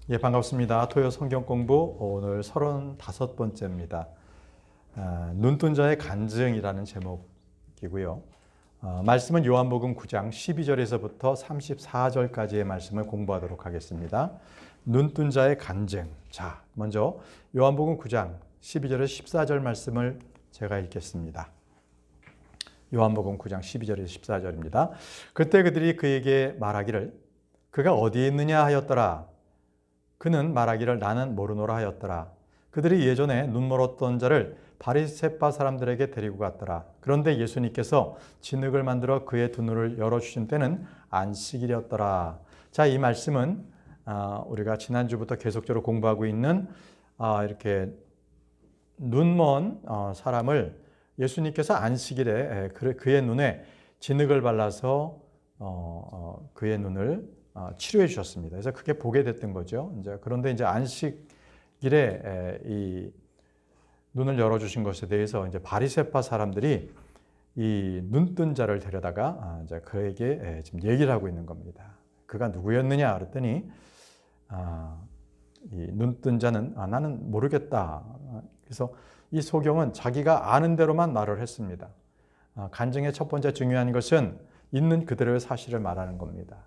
예, 반갑습니다. 토요 성경 공부 오늘 35번째입니다. 눈뜬 자의 간증이라는 제목이고요. 말씀은 요한복음 9장 12절에서부터 34절까지의 말씀을 공부하도록 하겠습니다. 눈뜬 자의 간증. 자, 먼저 요한복음 9장 12절에서 14절 말씀을 제가 읽겠습니다. 요한복음 9장 12절에서 14절입니다. 그때 그들이 그에게 말하기를 그가 어디에 있느냐 하였더라. 그는 말하기를 나는 모르노라 하였더라. 그들이 예전에 눈 멀었던 자를 바리새파 사람들에게 데리고 갔더라. 그런데 예수님께서 진흙을 만들어 그의 두 눈을 열어주신 때는 안식일이었더라. 자, 이 말씀은 우리가 지난주부터 계속적으로 공부하고 있는 이렇게 눈먼 사람을 예수님께서 안식일에 그의 눈에 진흙을 발라서 그의 눈을 치료해 주셨습니다. 그래서 그게 보게 됐던 거죠. 그런데 안식일에 이 눈을 열어주신 것에 대해서 바리새파 사람들이 이 눈뜬 자를 데려다가 그에게 지금 얘기를 하고 있는 겁니다. 그가 누구였느냐 그랬더니 이 눈뜬 자는 나는 모르겠다. 그래서 이 소경은 자기가 아는 대로만 말을 했습니다. 간증의 첫 번째 중요한 것은 있는 그대로의 사실을 말하는 겁니다.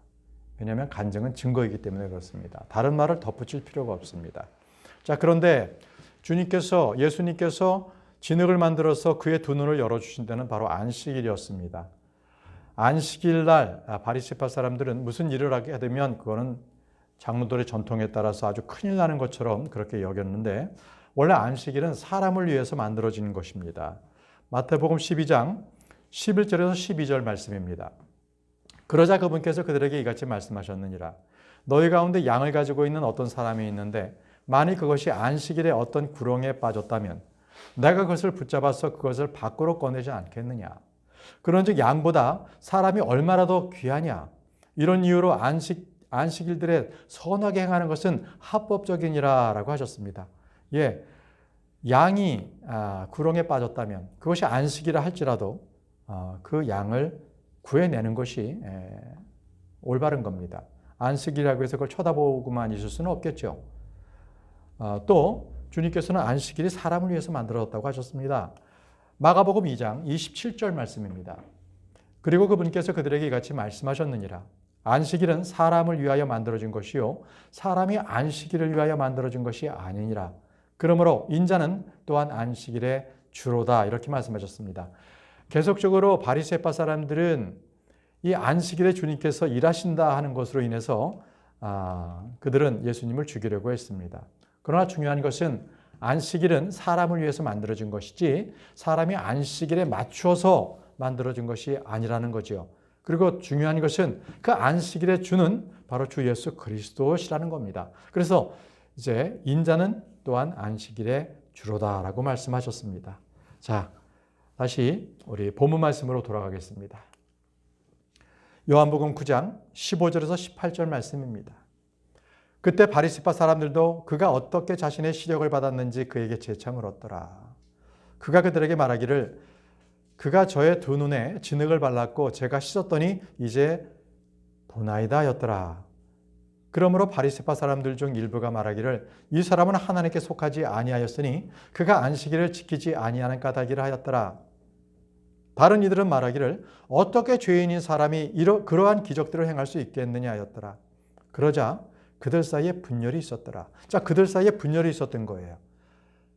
왜냐하면 간증은 증거이기 때문에 그렇습니다. 다른 말을 덧붙일 필요가 없습니다. 자, 그런데 예수님께서 진흙을 만들어서 그의 두 눈을 열어주신 때는 바로 안식일이었습니다. 안식일 날 바리새파 사람들은 무슨 일을 하게 되면 그거는 장로들의 전통에 따라서 아주 큰일 나는 것처럼 그렇게 여겼는데 원래 안식일은 사람을 위해서 만들어진 것입니다. 마태복음 12장 11절에서 12절 말씀입니다. 그러자 그분께서 그들에게 이같이 말씀하셨느니라. 너희 가운데 양을 가지고 있는 어떤 사람이 있는데 만일 그것이 안식일에 어떤 구렁에 빠졌다면 내가 그것을 붙잡아서 그것을 밖으로 꺼내지 않겠느냐. 그런즉 양보다 사람이 얼마나 더 귀하냐. 이런 이유로 안식일들에 선하게 행하는 것은 합법적이니라 라고 하셨습니다. 예, 양이 구렁에 빠졌다면 그것이 안식일이라 할지라도 그 양을 구해내는 것이 올바른 겁니다. 안식일이라고 해서 그걸 쳐다보고만 있을 수는 없겠죠. 또 주님께서는 안식일이 사람을 위해서 만들어졌다고 하셨습니다. 마가복음 2장 27절 말씀입니다. 그리고 그분께서 그들에게 이같이 말씀하셨느니라. 안식일은 사람을 위하여 만들어진 것이요 사람이 안식일을 위하여 만들어진 것이 아니니라. 그러므로 인자는 또한 안식일의 주로다. 이렇게 말씀하셨습니다. 계속적으로 바리새파 사람들은 이 안식일에 주님께서 일하신다 하는 것으로 인해서 그들은 예수님을 죽이려고 했습니다. 그러나 중요한 것은 안식일은 사람을 위해서 만들어진 것이지 사람이 안식일에 맞춰서 만들어진 것이 아니라는 거죠. 그리고 중요한 것은 그 안식일의 주는 바로 주 예수 그리스도시라는 겁니다. 그래서 이제 인자는 또한 안식일의 주로다라고 말씀하셨습니다. 자, 다시 우리 본문 말씀으로 돌아가겠습니다. 요한복음 9장 15절에서 18절 말씀입니다. 그때 바리새파 사람들도 그가 어떻게 자신의 시력을 받았는지 그에게 재창을 얻더라. 그가 그들에게 말하기를 그가 저의 두 눈에 진흙을 발랐고 제가 씻었더니 이제 보나이다 였더라. 그러므로 바리새파 사람들 중 일부가 말하기를 이 사람은 하나님께 속하지 아니하였으니 그가 안식일을 지키지 아니하는 까닭이라 하였더라. 다른 이들은 말하기를 어떻게 죄인인 사람이 그러한 기적들을 행할 수 있겠느냐 하였더라. 그러자 그들 사이에 분열이 있었더라. 자, 그들 사이에 분열이 있었던 거예요.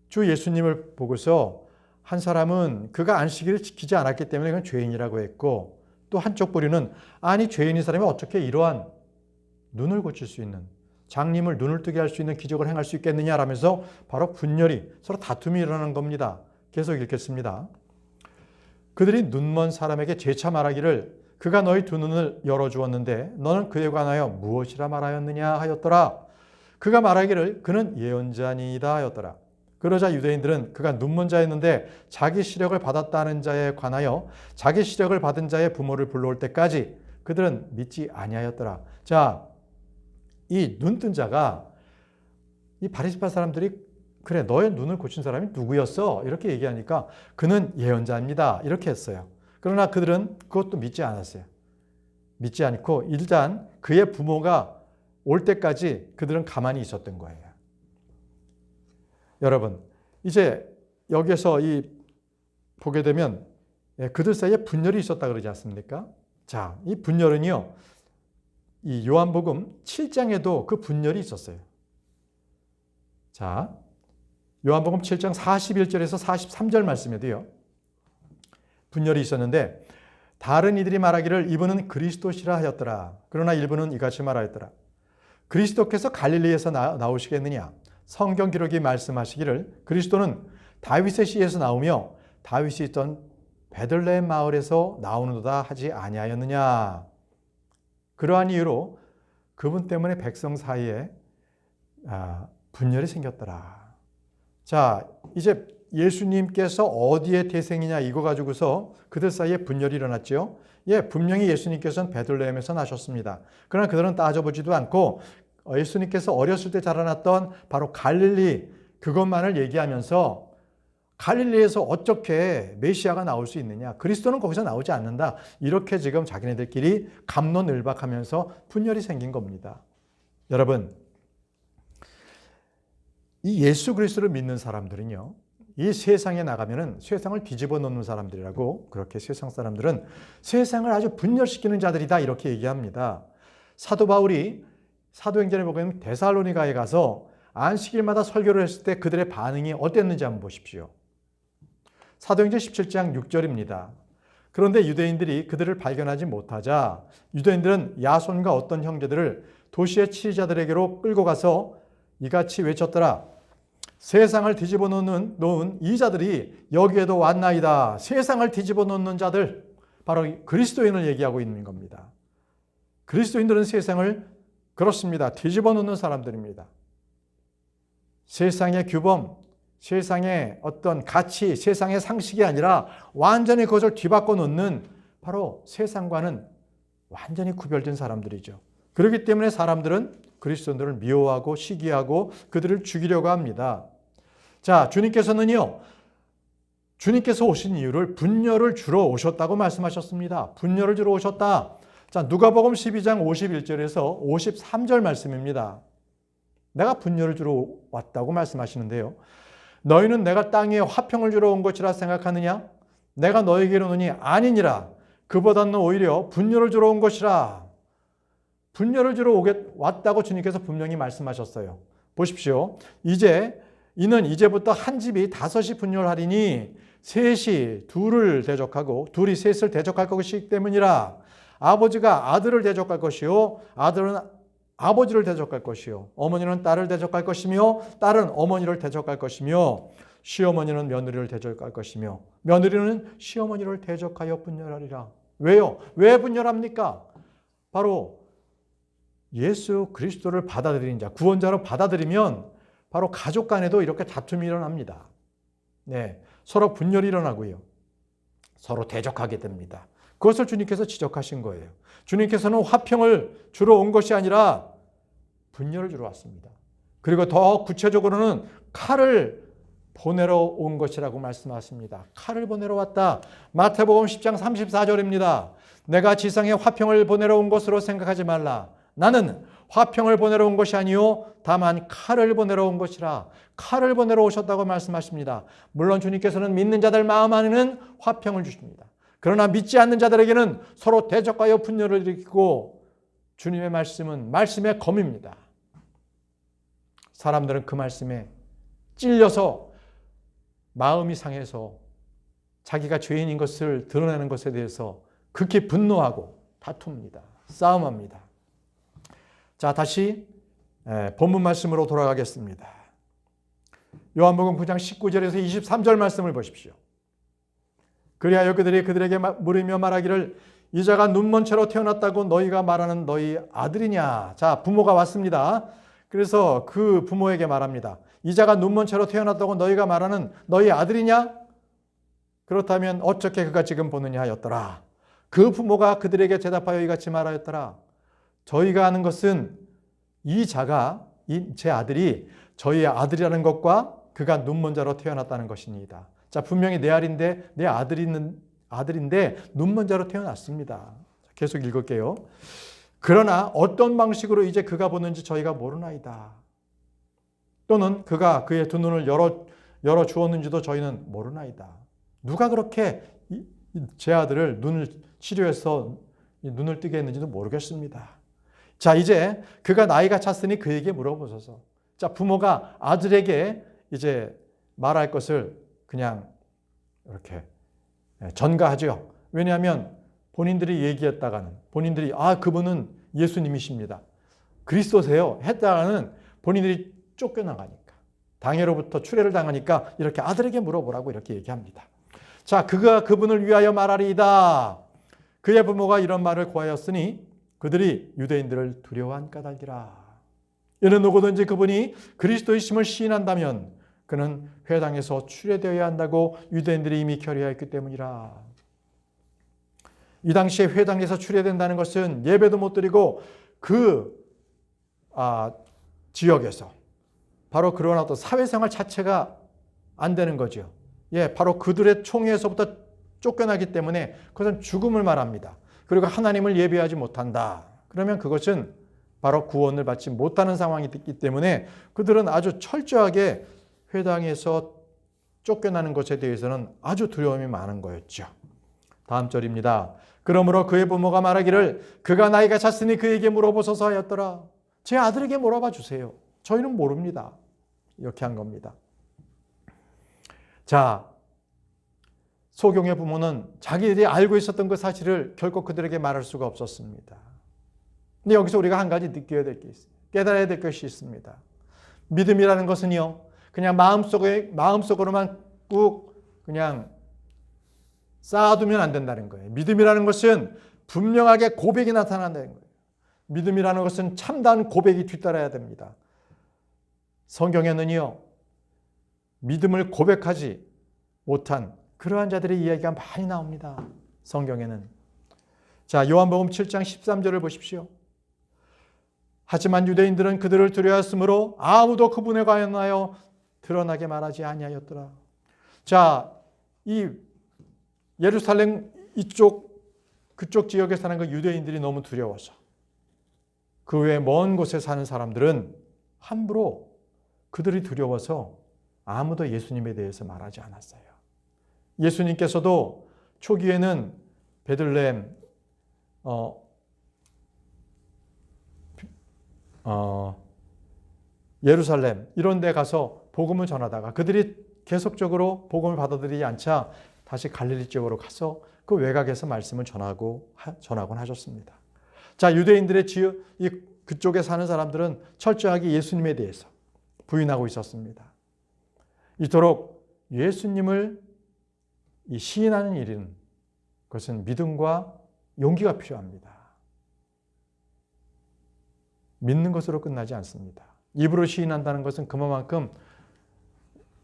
주 예수님을 보고서 한 사람은 그가 안식일을 지키지 않았기 때문에 그건 죄인이라고 했고 또 한쪽 부류는 아니 죄인인 사람이 어떻게 이러한 눈을 고칠 수 있는 장님을 눈을 뜨게 할 수 있는 기적을 행할 수 있겠느냐라면서 바로 분열이 서로 다툼이 일어나는 겁니다. 계속 읽겠습니다. 그들이 눈먼 사람에게 재차 말하기를 그가 너희 두 눈을 열어주었는데 너는 그에 관하여 무엇이라 말하였느냐 하였더라. 그가 말하기를 그는 예언자니이다 하였더라. 그러자 유대인들은 그가 눈먼 자였는데 자기 시력을 받았다는 자에 관하여 자기 시력을 받은 자의 부모를 불러올 때까지 그들은 믿지 아니하였더라. 자, 이 눈뜬 자가 이 바리새파 사람들이 그래 너의 눈을 고친 사람이 누구였어? 이렇게 얘기하니까 그는 예언자입니다. 이렇게 했어요. 그러나 그들은 그것도 믿지 않았어요. 믿지 않고 일단 그의 부모가 올 때까지 그들은 가만히 있었던 거예요. 여러분, 이제 여기서 보게 되면 그들 사이에 분열이 있었다 그러지 않습니까? 자, 이 분열은요, 이 요한복음 7장에도 그 분열이 있었어요. 자, 요한복음 7장 41절에서 43절 말씀에도요, 분열이 있었는데, 다른 이들이 말하기를 이분은 그리스도시라 하였더라. 그러나 일부는 이같이 말하였더라. 그리스도께서 갈릴리에서 나오시겠느냐? 성경 기록이 말씀하시기를 그리스도는 다윗의 씨에서 나오며 다윗이 있던 베들레헴 마을에서 나오는도다 하지 아니하였느냐? 그러한 이유로 그분 때문에 백성 사이에 분열이 생겼더라. 자, 이제 예수님께서 어디에 태생이냐 이거 가지고서 그들 사이에 분열이 일어났죠. 분명히 예수님께서는 베들레헴에서 나셨습니다. 그러나 그들은 따져보지도 않고 예수님께서 어렸을 때 자라났던 바로 갈릴리 그것만을 얘기하면서 갈릴리에서 어떻게 메시아가 나올 수 있느냐, 그리스도는 거기서 나오지 않는다, 이렇게 지금 자기네들끼리 갑론을박하면서 분열이 생긴 겁니다. 여러분, 이 예수 그리스도를 믿는 사람들은요, 이 세상에 나가면은 세상을 뒤집어 놓는 사람들이라고, 그렇게 세상 사람들은 세상을 아주 분열시키는 자들이다 이렇게 얘기합니다. 사도 바울이 사도행전에 보면 데살로니가에 가서 안식일마다 설교를 했을 때 그들의 반응이 어땠는지 한번 보십시오. 사도행전 17장 6절입니다. 그런데 유대인들이 그들을 발견하지 못하자 유대인들은 야손과 어떤 형제들을 도시의 치리자들에게로 끌고 가서 이같이 외쳤더라. 세상을 뒤집어 놓은 이 자들이 여기에도 왔나이다. 세상을 뒤집어 놓는 자들, 바로 그리스도인을 얘기하고 있는 겁니다. 그리스도인들은 세상을 그렇습니다. 뒤집어 놓는 사람들입니다. 세상의 규범, 세상의 어떤 가치, 세상의 상식이 아니라 완전히 그것을 뒤바꿔 놓는 바로 세상과는 완전히 구별된 사람들이죠. 그렇기 때문에 사람들은 그리스도인들을 미워하고 시기하고 그들을 죽이려고 합니다. 자, 주님께서는요, 주님께서 오신 이유를 분열을 주러 오셨다고 말씀하셨습니다. 분열을 주러 오셨다. 자, 누가복음 12장 51절에서 53절 말씀입니다. 내가 분열을 주러 왔다고 말씀하시는데요. 너희는 내가 땅에 화평을 주러 온 것이라 생각하느냐? 내가 너희에게로 오노니 아니니라. 그보다는 오히려 분열을 주러 온 것이라. 분열을 주러 왔다고 주님께서 분명히 말씀하셨어요. 보십시오. 이는 이제부터 한 집이 다섯이 분열하리니 셋이 둘을 대적하고 둘이 셋을 대적할 것이기 때문이라. 아버지가 아들을 대적할 것이요 아들은 아버지를 대적할 것이요 어머니는 딸을 대적할 것이며 딸은 어머니를 대적할 것이며 시어머니는 며느리를 대적할 것이며 며느리는 시어머니를 대적하여 분열하리라. 왜요? 왜 분열합니까? 바로 예수 그리스도를 받아들인 자, 구원자로 받아들이면 바로 가족 간에도 이렇게 다툼이 일어납니다. 네, 서로 분열이 일어나고요. 서로 대적하게 됩니다. 그것을 주님께서 지적하신 거예요. 주님께서는 화평을 주러 온 것이 아니라 분열을 주러 왔습니다. 그리고 더 구체적으로는 칼을 보내러 온 것이라고 말씀하십니다. 칼을 보내러 왔다. 마태복음 10장 34절입니다. 내가 지상에 화평을 보내러 온 것으로 생각하지 말라. 나는 화평을 보내러 온 것이 아니요 다만 칼을 보내러 온 것이라. 칼을 보내러 오셨다고 말씀하십니다. 물론 주님께서는 믿는 자들 마음 안에는 화평을 주십니다. 그러나 믿지 않는 자들에게는 서로 대적하여 분열을 일으키고 주님의 말씀은 말씀의 검입니다. 사람들은 그 말씀에 찔려서 마음이 상해서 자기가 죄인인 것을 드러내는 것에 대해서 극히 분노하고 다툽니다. 싸움합니다. 자, 다시 본문 말씀으로 돌아가겠습니다. 요한복음 9장 19절에서 23절 말씀을 보십시오. 그리하여 그들이 그들에게 물으며 말하기를 이자가 눈먼 채로 태어났다고 너희가 말하는 너희 아들이냐. 자, 부모가 왔습니다. 그래서 그 부모에게 말합니다. 이자가 눈먼 채로 태어났다고 너희가 말하는 너희 아들이냐? 그렇다면 어떻게 그가 지금 보느냐 하였더라. 그 부모가 그들에게 대답하여 이같이 말하였더라. 저희가 아는 것은 이 자가 제 아들이 저희의 아들이라는 것과 그가 눈먼 자로 태어났다는 것이니이다. 자, 분명히 내 아들인데 눈먼 자로 태어났습니다. 계속 읽을게요. 그러나 어떤 방식으로 이제 그가 보는지 저희가 모르나이다. 또는 그가 그의 두 눈을 열어 주었는지도 저희는 모르나이다. 누가 그렇게 제 아들을 눈을 치료해서 눈을 뜨게 했는지도 모르겠습니다. 자, 이제 그가 나이가 찼으니 그에게 물어보소서. 자, 부모가 아들에게 이제 말할 것을 그냥 이렇게 전가하죠. 왜냐하면 본인들이 얘기했다가는 본인들이 그분은 예수님이십니다. 그리스도세요 했다가는 본인들이 쫓겨나가니까 당회로부터 추례를 당하니까 이렇게 아들에게 물어보라고 이렇게 얘기합니다. 자, 그가 그분을 위하여 말하리이다. 그의 부모가 이런 말을 고하였으니 그들이 유대인들을 두려워한 까닭이라. 이는 누구든지 그분이 그리스도이심을 시인한다면 그는 회당에서 추례되어야 한다고 유대인들이 이미 결의하였기 때문이라. 이 당시에 회당에서 추례된다는 것은 예배도 못 드리고 그 지역에서 바로 그런 어떤 사회생활 자체가 안 되는 거죠. 바로 그들의 총회에서부터 쫓겨나기 때문에 그것은 죽음을 말합니다. 그리고 하나님을 예배하지 못한다. 그러면 그것은 바로 구원을 받지 못하는 상황이 있기 때문에 그들은 아주 철저하게 회당에서 쫓겨나는 것에 대해서는 아주 두려움이 많은 거였죠. 다음 절입니다. 그러므로 그의 부모가 말하기를 그가 나이가 찼으니 그에게 물어보소서 하였더라. 제 아들에게 물어봐 주세요. 저희는 모릅니다. 이렇게 한 겁니다. 자, 소경의 부모는 자기들이 알고 있었던 그 사실을 결코 그들에게 말할 수가 없었습니다. 근데 여기서 우리가 한 가지 느껴야 될 게 있습니다. 깨달아야 될 것이 있습니다. 믿음이라는 것은요, 그냥 마음속으로만 꾹 그냥 쌓아두면 안 된다는 거예요. 믿음이라는 것은 분명하게 고백이 나타난다는 거예요. 믿음이라는 것은 참다운 고백이 뒤따라야 됩니다. 성경에는요, 믿음을 고백하지 못한 그러한 자들의 이야기가 많이 나옵니다. 성경에는. 자, 요한복음 7장 13절을 보십시오. 하지만 유대인들은 그들을 두려워했으므로 아무도 그분에 관하여 드러나게 말하지 아니하였더라. 자, 이 예루살렘 그쪽 지역에 사는 그 유대인들이 너무 두려워서 그 외 먼 곳에 사는 사람들은 함부로 그들이 두려워서 아무도 예수님에 대해서 말하지 않았어요. 예수님께서도 초기에는 베들레헴, 예루살렘 이런 데 가서 복음을 전하다가 그들이 계속적으로 복음을 받아들이지 않자 다시 갈릴리 쪽으로 가서 그 외곽에서 말씀을 전하곤 하셨습니다. 자, 유대인들의 그쪽에 사는 사람들은 철저하게 예수님에 대해서 부인하고 있었습니다. 이토록 예수님을 시인하는 일은 그것은 믿음과 용기가 필요합니다. 믿는 것으로 끝나지 않습니다. 입으로 시인한다는 것은 그만큼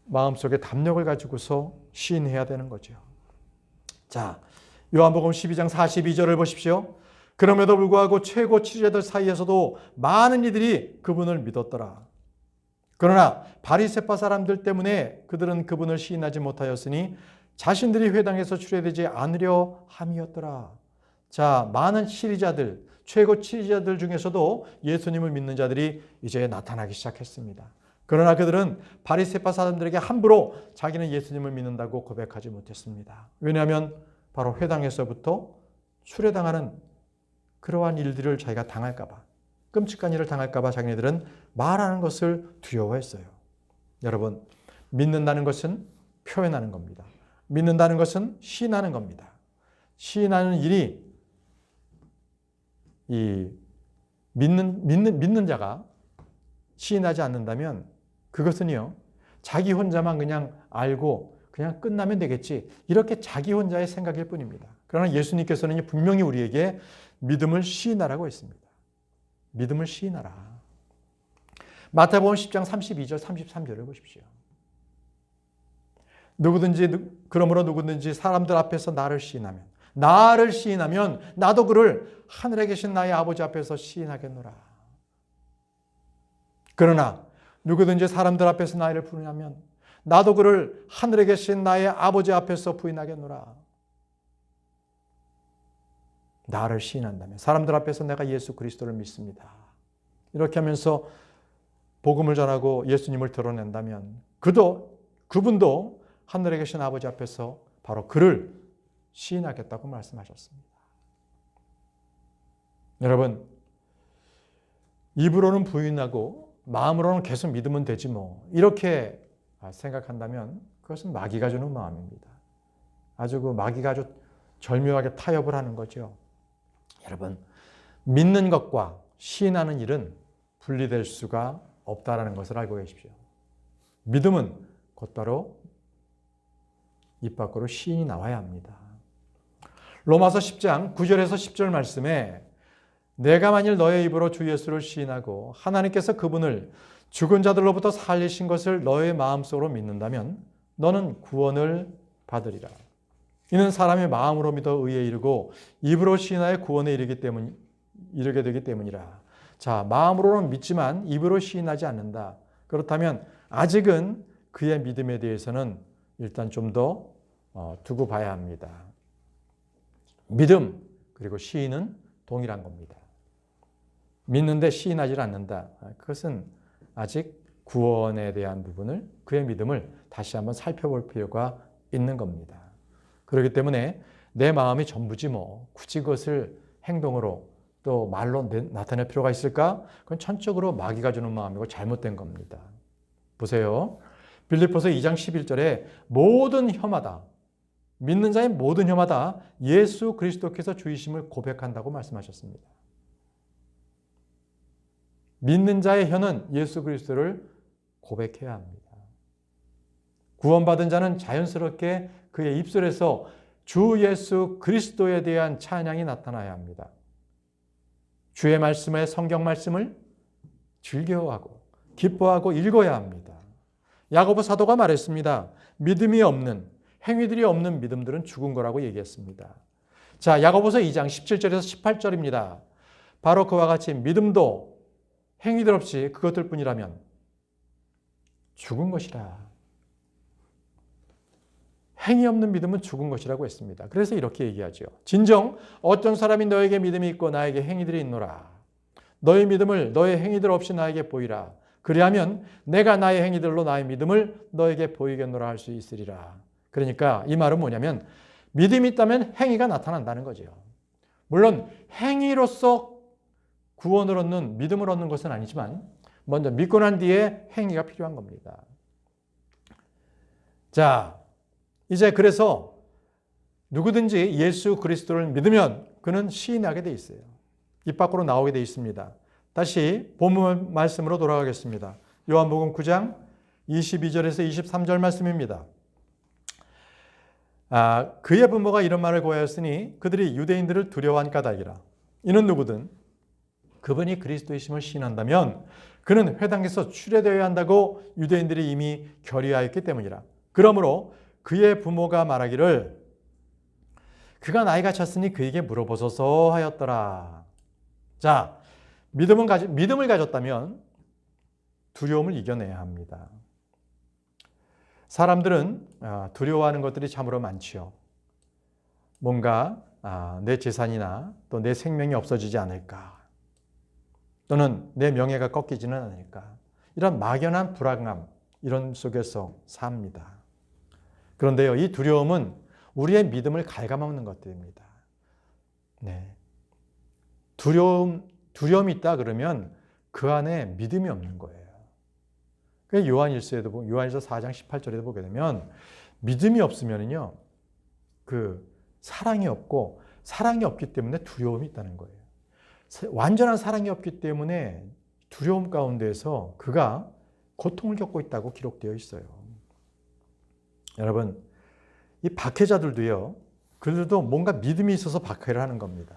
마음속에 담력을 가지고서 시인해야 되는 거죠. 자, 요한복음 12장 42절을 보십시오. 그럼에도 불구하고 최고 지도자들 사이에서도 많은 이들이 그분을 믿었더라. 그러나 바리새파 사람들 때문에 그들은 그분을 시인하지 못하였으니 자신들이 회당에서 추례되지 않으려 함이었더라. 자, 많은 치리자들, 최고 치리자들 중에서도 예수님을 믿는 자들이 이제 나타나기 시작했습니다. 그러나 그들은 바리새파 사람들에게 함부로 자기는 예수님을 믿는다고 고백하지 못했습니다. 왜냐하면 바로 회당에서부터 추례당하는 그러한 일들을 자기가 당할까 봐, 끔찍한 일을 당할까 봐 자기네들은 말하는 것을 두려워했어요. 여러분, 믿는다는 것은 표현하는 겁니다. 믿는다는 것은 시인하는 겁니다. 시인하는 일이 믿는 자가 시인하지 않는다면 그것은요, 자기 혼자만 그냥 알고 그냥 끝나면 되겠지, 이렇게 자기 혼자의 생각일 뿐입니다. 그러나 예수님께서는 분명히 우리에게 믿음을 시인하라고 했습니다. 믿음을 시인하라. 마태복음 10장 32절 33절을 보십시오. 그러므로 누구든지 사람들 앞에서 나를 시인하면 나도 그를 하늘에 계신 나의 아버지 앞에서 시인하겠노라. 그러나 누구든지 사람들 앞에서 나를 부인하면 나도 그를 하늘에 계신 나의 아버지 앞에서 부인하겠노라. 나를 시인한다면, 사람들 앞에서 내가 예수 그리스도를 믿습니다, 이렇게 하면서 복음을 전하고 예수님을 드러낸다면 그분도 하늘에 계신 아버지 앞에서 바로 그를 시인하겠다고 말씀하셨습니다. 여러분, 입으로는 부인하고 마음으로는 계속 믿으면 되지 뭐, 이렇게 생각한다면 그것은 마귀가 주는 마음입니다. 아주 그 마귀가 아주 절묘하게 타협을 하는 거죠. 여러분, 믿는 것과 시인하는 일은 분리될 수가 없다라는 것을 알고 계십시오. 믿음은 곧바로 입 밖으로 시인이 나와야 합니다. 로마서 10장 9절에서 10절 말씀에 내가 만일 너의 입으로 주 예수를 시인하고 하나님께서 그분을 죽은 자들로부터 살리신 것을 너의 마음속으로 믿는다면 너는 구원을 받으리라. 이는 사람의 마음으로 믿어 의에 이르고 입으로 시인하여 구원에 이르게 되기 때문이라. 자, 마음으로는 믿지만 입으로 시인하지 않는다. 그렇다면 아직은 그의 믿음에 대해서는 일단 좀 더 두고 봐야 합니다. 믿음 그리고 시인은 동일한 겁니다. 믿는데 시인하지 않는다. 그것은 아직 구원에 대한 부분을, 그의 믿음을 다시 한번 살펴볼 필요가 있는 겁니다. 그렇기 때문에 내 마음이 전부지 뭐 굳이 그것을 행동으로 또 말로 나타낼 필요가 있을까? 그건 전적으로 마귀가 주는 마음이고 잘못된 겁니다. 보세요. 빌립보서 2장 11절에 모든 혀마다, 믿는 자의 모든 혀마다 예수 그리스도께서 주이심을 고백한다고 말씀하셨습니다. 믿는 자의 혀는 예수 그리스도를 고백해야 합니다. 구원받은 자는 자연스럽게 그의 입술에서 주 예수 그리스도에 대한 찬양이 나타나야 합니다. 주의 말씀에 성경 말씀을 즐겨하고 기뻐하고 읽어야 합니다. 야고보 사도가 말했습니다. 믿음이 없는, 행위들이 없는 믿음들은 죽은 거라고 얘기했습니다. 자, 야고보서 2장 17절에서 18절입니다. 바로 그와 같이 믿음도 행위들 없이 그것들 뿐이라면 죽은 것이라. 행위 없는 믿음은 죽은 것이라고 했습니다. 그래서 이렇게 얘기하죠. 진정 어떤 사람이 너에게 믿음이 있고 나에게 행위들이 있노라. 너의 믿음을 너의 행위들 없이 나에게 보이라. 그리하면 내가 나의 행위들로 나의 믿음을 너에게 보이겠노라 할 수 있으리라. 그러니까 이 말은 뭐냐면 믿음이 있다면 행위가 나타난다는 거죠. 물론 행위로서 구원을 얻는, 믿음을 얻는 것은 아니지만 먼저 믿고 난 뒤에 행위가 필요한 겁니다. 자, 이제 그래서 누구든지 예수 그리스도를 믿으면 그는 시인하게 돼 있어요. 입 밖으로 나오게 돼 있습니다. 다시 본문 말씀으로 돌아가겠습니다. 요한복음 9장 22절에서 23절 말씀입니다. 그의 부모가 이런 말을 고하였으니 그들이 유대인들을 두려워한 까닭이라. 이는 누구든 그분이 그리스도이심을 시인한다면 그는 회당에서 추례되어야 한다고 유대인들이 이미 결의하였기 때문이라. 그러므로 그의 부모가 말하기를 그가 나이가 찼으니 그에게 물어보소서 하였더라. 자, 믿음을 가졌다면 두려움을 이겨내야 합니다. 사람들은 두려워하는 것들이 참으로 많지요. 뭔가 내 재산이나 또 내 생명이 없어지지 않을까, 또는 내 명예가 꺾이지는 않을까, 이런 막연한 불안감, 이런 속에서 삽니다. 그런데요, 이 두려움은 우리의 믿음을 갉아먹는 것들입니다. 네. 두려움이 있다 그러면 그 안에 믿음이 없는 거예요. 요한일서 4장 18절에도 보게 되면 믿음이 없으면요, 그 사랑이 없고, 사랑이 없기 때문에 두려움이 있다는 거예요. 완전한 사랑이 없기 때문에 두려움 가운데에서 그가 고통을 겪고 있다고 기록되어 있어요. 여러분, 이 박해자들도요, 그들도 뭔가 믿음이 있어서 박해를 하는 겁니다.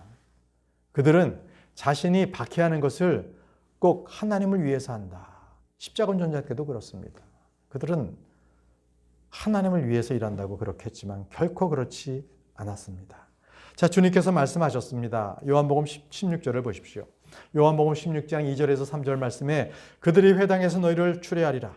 그들은 자신이 박해하는 것을 꼭 하나님을 위해서 한다. 십자군 전자 때도 그렇습니다. 그들은 하나님을 위해서 일한다고 그렇게 했지만 결코 그렇지 않았습니다. 자, 주님께서 말씀하셨습니다. 요한복음 16절을 보십시오. 요한복음 16장 2절에서 3절 말씀에 그들이 회당에서 너희를 추례하리라.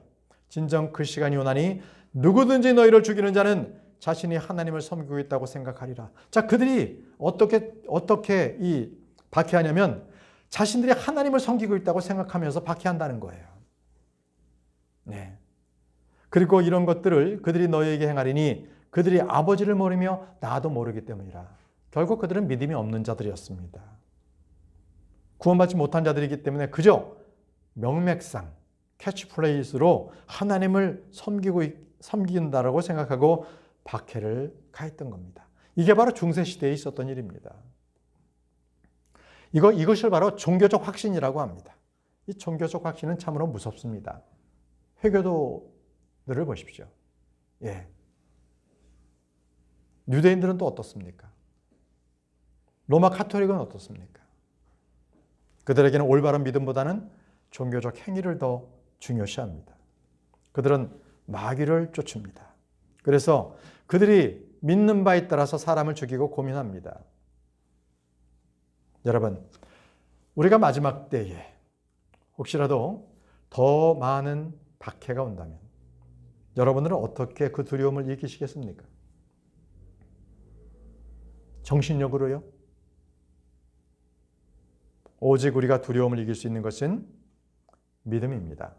진정 그 시간이 오나니 누구든지 너희를 죽이는 자는 자신이 하나님을 섬기고 있다고 생각하리라. 자, 그들이 어떻게 이 박해하냐면 자신들이 하나님을 섬기고 있다고 생각하면서 박해한다는 거예요. 네. 그리고 이런 것들을 그들이 너희에게 행하리니 그들이 아버지를 모르며 나도 모르기 때문이라. 결국 그들은 믿음이 없는 자들이었습니다. 구원받지 못한 자들이기 때문에 그저 명맥상 캐치플레이스로 하나님을 섬긴다라고 생각하고 박해를 가했던 겁니다. 이게 바로 중세시대에 있었던 일입니다. 이것을 바로 종교적 확신이라고 합니다. 이 종교적 확신은 참으로 무섭습니다. 회교도들을 보십시오. 예. 유대인들은 또 어떻습니까? 로마 카톨릭은 어떻습니까? 그들에게는 올바른 믿음보다는 종교적 행위를 더 중요시합니다. 그들은 마귀를 쫓습니다. 그래서 그들이 믿는 바에 따라서 사람을 죽이고 고민합니다. 여러분, 우리가 마지막 때에 혹시라도 더 많은 박해가 온다면 여러분들은 어떻게 그 두려움을 이기시겠습니까? 정신력으로요? 오직 우리가 두려움을 이길 수 있는 것은 믿음입니다.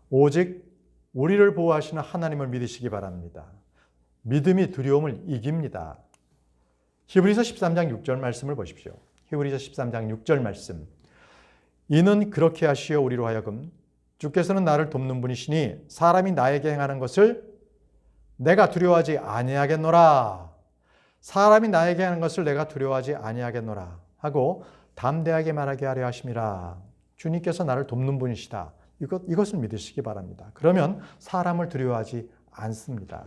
오직 우리를 보호하시는 하나님을 믿으시기 바랍니다. 믿음이 두려움을 이깁니다. 히브리서 13장 6절 말씀을 보십시오. 히브리서 13장 6절 말씀. 이는 그렇게 하시어 우리로 하여금 주께서는 나를 돕는 분이시니 사람이 나에게 행하는 것을 내가 두려워하지 아니하겠노라. 사람이 나에게 하는 것을 내가 두려워하지 아니하겠노라 하고 담대하게 말하게 하려 하심이라. 주님께서 나를 돕는 분이시다. 이것을 믿으시기 바랍니다. 그러면 사람을 두려워하지 않습니다.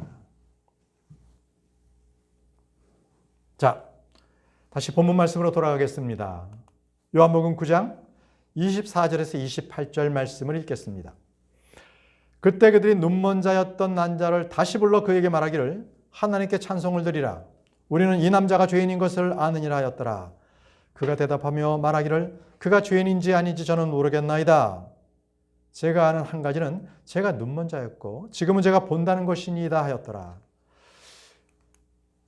자, 다시 본문 말씀으로 돌아가겠습니다. 요한복음 9장 24절에서 28절 말씀을 읽겠습니다. 그때 그들이 눈먼 자였던 난자를 다시 불러 그에게 말하기를 하나님께 찬송을 드리라. 우리는 이 남자가 죄인인 것을 아느니라 하였더라. 그가 대답하며 말하기를 그가 죄인인지 아닌지 저는 모르겠나이다. 제가 아는 한 가지는 제가 눈먼 자였고 지금은 제가 본다는 것이니이다 하였더라.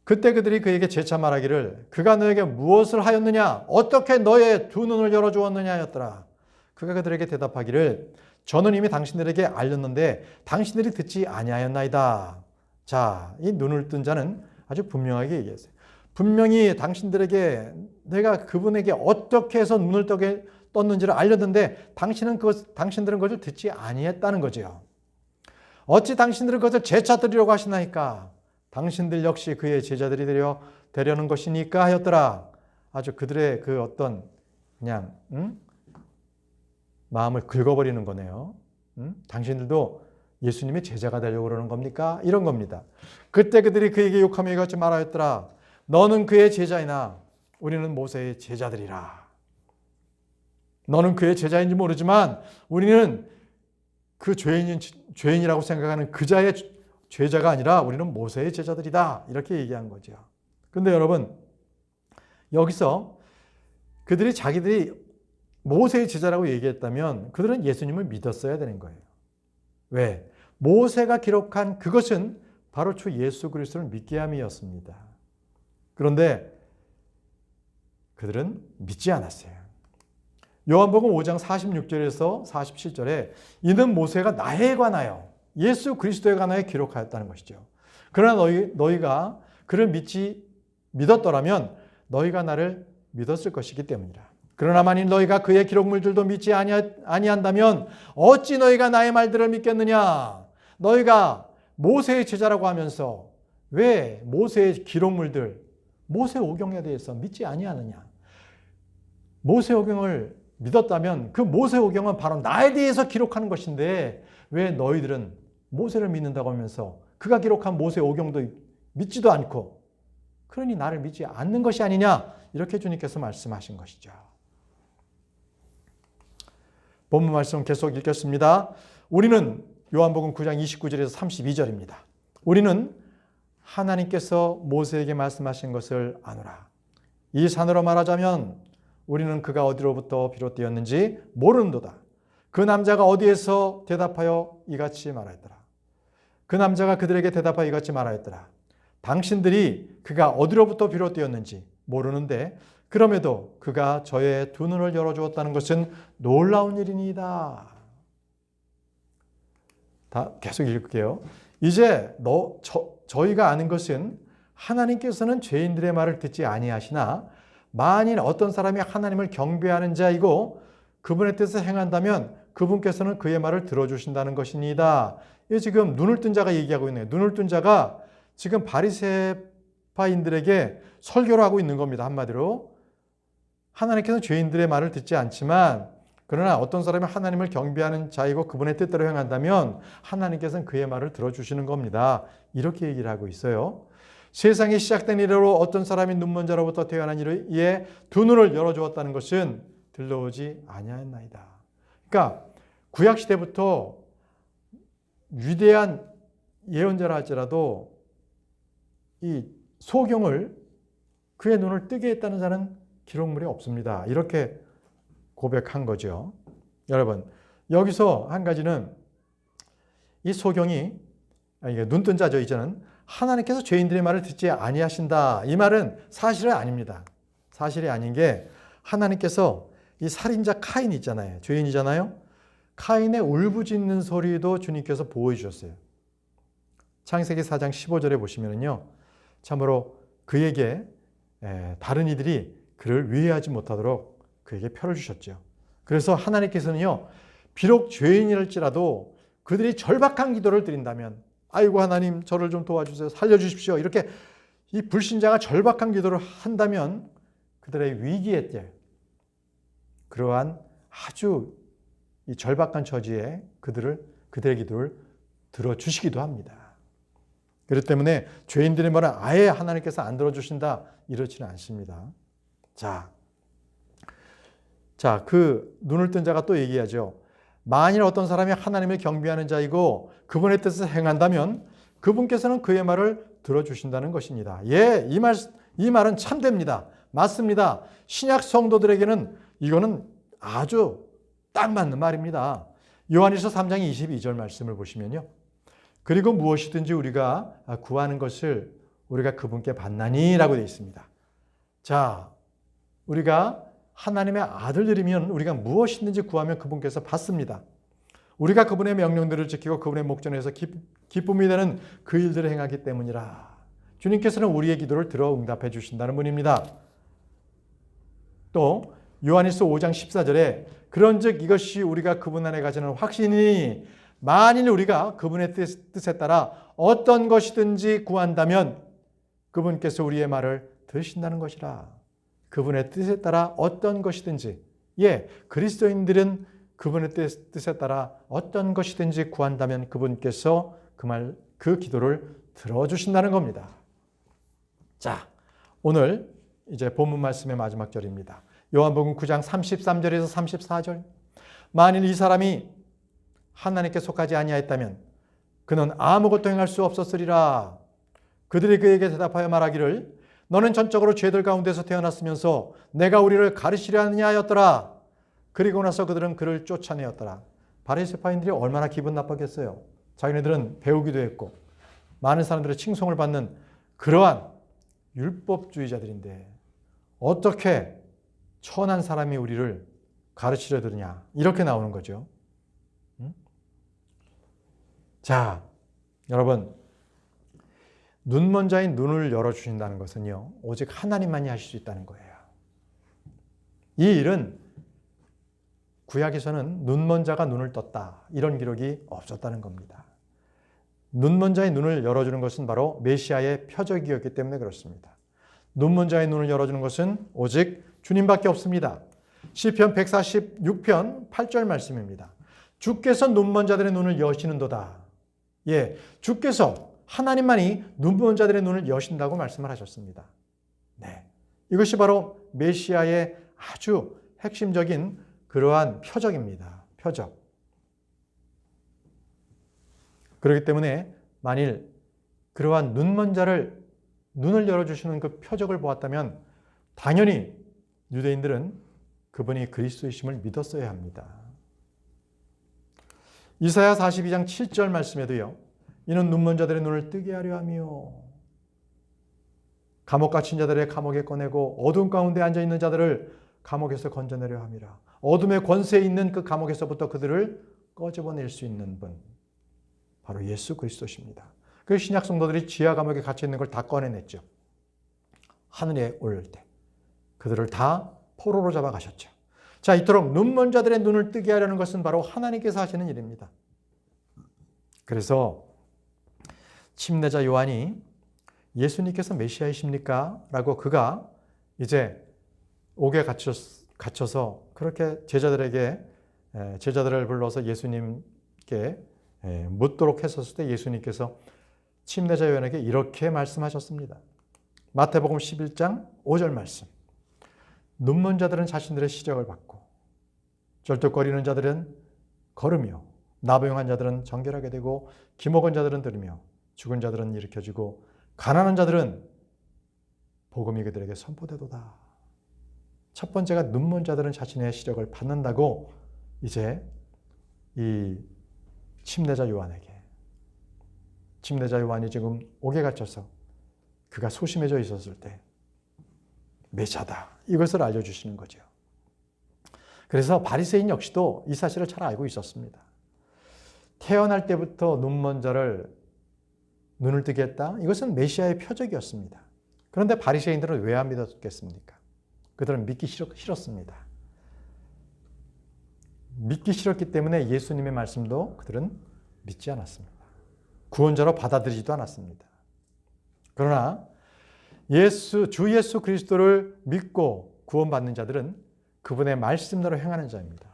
그때 그들이 그에게 재차 말하기를 그가 너에게 무엇을 하였느냐? 어떻게 너의 두 눈을 열어주었느냐 하였더라. 그가 그들에게 대답하기를 저는 이미 당신들에게 알렸는데 당신들이 듣지 아니하였나이다. 자, 이 눈을 뜬 자는 아주 분명하게 얘기했어요. 분명히 당신들에게 내가 그분에게 어떻게 해서 눈을 떴는지를 알렸는데 당신들은 그것을 듣지 아니했다는 거죠. 어찌 당신들은 그것을 재차 들으려고 하시나이까? 당신들 역시 그의 제자들이 되려는 것이니까 하였더라. 아주 그들의 그 어떤 그냥 마음을 긁어버리는 거네요. 당신들도 예수님의 제자가 되려고 그러는 겁니까? 이런 겁니다. 그때 그들이 그에게 욕하며 이같이 말하였더라. 너는 그의 제자이나 우리는 모세의 제자들이라. 너는 그의 제자인지 모르지만 우리는 그 죄인이라고 생각하는 그자의 제자가 아니라 우리는 모세의 제자들이다. 이렇게 얘기한 거죠. 근데 여러분, 여기서 그들이 자기들이 모세의 제자라고 얘기했다면 그들은 예수님을 믿었어야 되는 거예요. 왜? 모세가 기록한 그것은 바로 주 예수 그리스도를 믿게 함이었습니다. 그런데 그들은 믿지 않았어요. 요한복음 5장 46절에서 47절에 이는 모세가 나에 관하여 예수 그리스도에 관하여 기록하였다는 것이죠. 그러나 너희가 그를 믿었더라면 너희가 나를 믿었을 것이기 때문이라. 그러나 만일 너희가 그의 기록물들도 믿지 아니한다면 어찌 너희가 나의 말들을 믿겠느냐? 너희가 모세의 제자라고 하면서 왜 모세의 기록물들, 모세 오경에 대해서 믿지 아니하느냐? 모세 오경을 믿었다면 그 모세 오경은 바로 나에 대해서 기록하는 것인데 왜 너희들은 모세를 믿는다고 하면서 그가 기록한 모세 오경도 믿지도 않고 그러니 나를 믿지 않는 것이 아니냐? 이렇게 주님께서 말씀하신 것이죠. 본문 말씀 계속 읽겠습니다. 우리는 요한복음 9장 29절에서 32절입니다. 우리는 하나님께서 모세에게 말씀하신 것을 아노라. 이 산으로 말하자면 우리는 그가 어디로부터 비롯되었는지 모르는도다. 그 남자가 어디에서 대답하여 이같이 말하였더라. 그 남자가 그들에게 대답하여 이같이 말하였더라. 당신들이 그가 어디로부터 비롯되었는지 모르는데 그럼에도 그가 저의 두 눈을 열어주었다는 것은 놀라운 일이니이다. 계속 읽을게요. 이제 저희가 아는 것은 하나님께서는 죄인들의 말을 듣지 아니하시나 만일 어떤 사람이 하나님을 경배하는 자이고 그분의 뜻을 행한다면 그분께서는 그의 말을 들어주신다는 것이니이다. 이 지금 눈을 뜬 자가 얘기하고 있네요. 눈을 뜬 자가 지금 바리새파인들에게 설교를 하고 있는 겁니다. 한마디로 하나님께서는 죄인들의 말을 듣지 않지만 그러나 어떤 사람이 하나님을 경배하는 자이고 그분의 뜻대로 행한다면 하나님께서는 그의 말을 들어주시는 겁니다. 이렇게 얘기를 하고 있어요. 세상이 시작된 이래로 어떤 사람이 눈먼 자로부터 태어난 이에 두 눈을 열어주었다는 것은 들러오지 아니하였나이다. 그러니까 구약시대부터 위대한 예언자라 할지라도 이 소경을 그의 눈을 뜨게 했다는 자는 기록물이 없습니다. 이렇게 고백한 거죠. 여러분, 여기서 한 가지는 이 소경이 눈뜬 자죠. 이제는 하나님께서 죄인들의 말을 듣지 아니하신다. 이 말은 사실은 아닙니다. 사실이 아닌 게 하나님께서 이 살인자 카인 있잖아요. 죄인이잖아요. 카인의 울부짖는 소리도 주님께서 보호해 주셨어요. 창세기 4장 15절에 보시면요. 참으로 그에게 다른 이들이 그를 위해하지 못하도록 그에게 표를 주셨죠. 그래서 하나님께서는요. 비록 죄인이랄지라도 그들이 절박한 기도를 드린다면 아이고 하나님 저를 좀 도와주세요. 살려주십시오. 이렇게 이 불신자가 절박한 기도를 한다면 그들의 위기의 때 그러한 아주 이 절박한 처지에 그들의 기도를 들어주시기도 합니다. 그렇기 때문에 죄인들의 말은 아예 하나님께서 안 들어주신다 이렇지는 않습니다. 자, 그 눈을 뜬 자가 또 얘기하죠. 만일 어떤 사람이 하나님을 경배하는 자이고 그분의 뜻을 행한다면 그분께서는 그의 말을 들어주신다는 것입니다. 예, 이 말은 참됩니다. 맞습니다. 신약 성도들에게는 이거는 아주 딱 맞는 말입니다. 요한일서 3장 22절 말씀을 보시면요. 그리고 무엇이든지 우리가 구하는 것을 우리가 그분께 받나니 라고 되어 있습니다. 자, 우리가 하나님의 아들들이면 우리가 무엇이든지 구하면 그분께서 받습니다. 우리가 그분의 명령들을 지키고 그분의 목전에서 기쁨이 되는 그 일들을 행하기 때문이라. 주님께서는 우리의 기도를 들어 응답해 주신다는 분입니다. 또 요한일서 5장 14절에 그런즉 이것이 우리가 그분 안에 가지는 확신이니 만일 우리가 그분의 뜻에 따라 어떤 것이든지 구한다면 그분께서 우리의 말을 들으신다는 것이라. 그분의 뜻에 따라 어떤 것이든지, 예, 그리스도인들은 그분의 뜻에 따라 어떤 것이든지 구한다면 그분께서 그 기도를 들어주신다는 겁니다. 자, 오늘 이제 본문 말씀의 마지막 절입니다. 요한복음 9장 33절에서 34절. 만일 이 사람이 하나님께 속하지 아니하였다면 그는 아무것도 행할 수 없었으리라. 그들이 그에게 대답하여 말하기를 너는 전적으로 죄들 가운데서 태어났으면서 내가 우리를 가르치려 하느냐 하였더라. 그리고 나서 그들은 그를 쫓아내었더라. 바리새파인들이 얼마나 기분 나빴겠어요. 자기네들은 배우기도 했고 많은 사람들의 칭송을 받는 그러한 율법주의자들인데 어떻게 천한 사람이 우리를 가르치려 드느냐 이렇게 나오는 거죠. 자, 여러분, 눈먼 자인 눈을 열어주신다는 것은요, 오직 하나님만이 하실 수 있다는 거예요. 이 일은 구약에서는 눈먼 자가 눈을 떴다 이런 기록이 없었다는 겁니다. 눈먼 자의 눈을 열어주는 것은 바로 메시아의 표적이었기 때문에 그렇습니다. 눈먼 자의 눈을 열어주는 것은 오직 주님밖에 없습니다. 시편 146편 8절 말씀입니다. 주께서 눈먼 자들의 눈을 여시는도다. 예, 주께서 하나님만이 눈먼 자들의 눈을 여신다고 말씀을 하셨습니다. 네, 이것이 바로 메시아의 아주 핵심적인 그러한 표적입니다. 표적. 그렇기 때문에 만일 그러한 눈먼 자를 눈을 열어주시는 그 표적을 보았다면 당연히 유대인들은 그분이 그리스도이심을 믿었어야 합니다. 이사야 42장 7절 말씀에도요. 이는 눈먼 자들의 눈을 뜨게 하려 하며 감옥 갇힌 자들의 감옥에 꺼내고 어둠 가운데 앉아있는 자들을 감옥에서 건져내려 함이라. 어둠의 권세에 있는 그 감옥에서부터 그들을 꺼집어낼 수 있는 분, 바로 예수 그리스도십니다. 그 신약 성도들이 지하 감옥에 갇혀있는 걸 다 꺼내냈죠. 하늘에 오를 때 그들을 다 포로로 잡아가셨죠. 자, 이토록 눈먼 자들의 눈을 뜨게 하려는 것은 바로 하나님께서 하시는 일입니다. 그래서 침례자 요한이 예수님께서 메시아이십니까? 라고 그가 이제 옥에 갇혀서 그렇게 제자들을 불러서 예수님께 묻도록 했었을 때 예수님께서 침례자 요한에게 이렇게 말씀하셨습니다. 마태복음 11장 5절 말씀. 눈먼 자들은 자신들의 시력을 받고 절뚝거리는 자들은 걸으며 나병한 자들은 정결하게 되고 기먹은 자들은 들으며 죽은 자들은 일으켜지고 가난한 자들은 복음이 그들에게 선포되도다. 첫 번째가 눈먼 자들은 자신의 시력을 받는다고 이제 이 침례자 요한에게, 침례자 요한이 지금 옥에 갇혀서 그가 소심해져 있었을 때 메시아다, 이것을 알려주시는 거죠. 그래서 바리새인 역시도 이 사실을 잘 알고 있었습니다. 태어날 때부터 눈먼 자를 눈을 뜨게 했다. 이것은 메시아의 표적이었습니다. 그런데 바리새인들은 왜 안 믿었겠습니까? 그들은 믿기 싫었습니다. 믿기 싫었기 때문에 예수님의 말씀도 그들은 믿지 않았습니다. 구원자로 받아들이지도 않았습니다. 그러나 주 예수 그리스도를 믿고 구원받는 자들은 그분의 말씀대로 행하는 자입니다.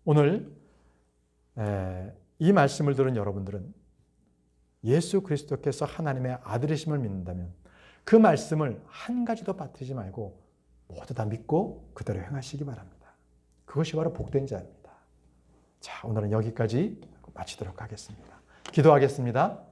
오늘 이 말씀을 들은 여러분들은 예수 그리스도께서 하나님의 아들이심을 믿는다면 그 말씀을 한 가지도 빠뜨리지 말고 모두 다 믿고 그대로 행하시기 바랍니다. 그것이 바로 복된 자입니다. 자, 오늘은 여기까지 마치도록 하겠습니다. 기도하겠습니다.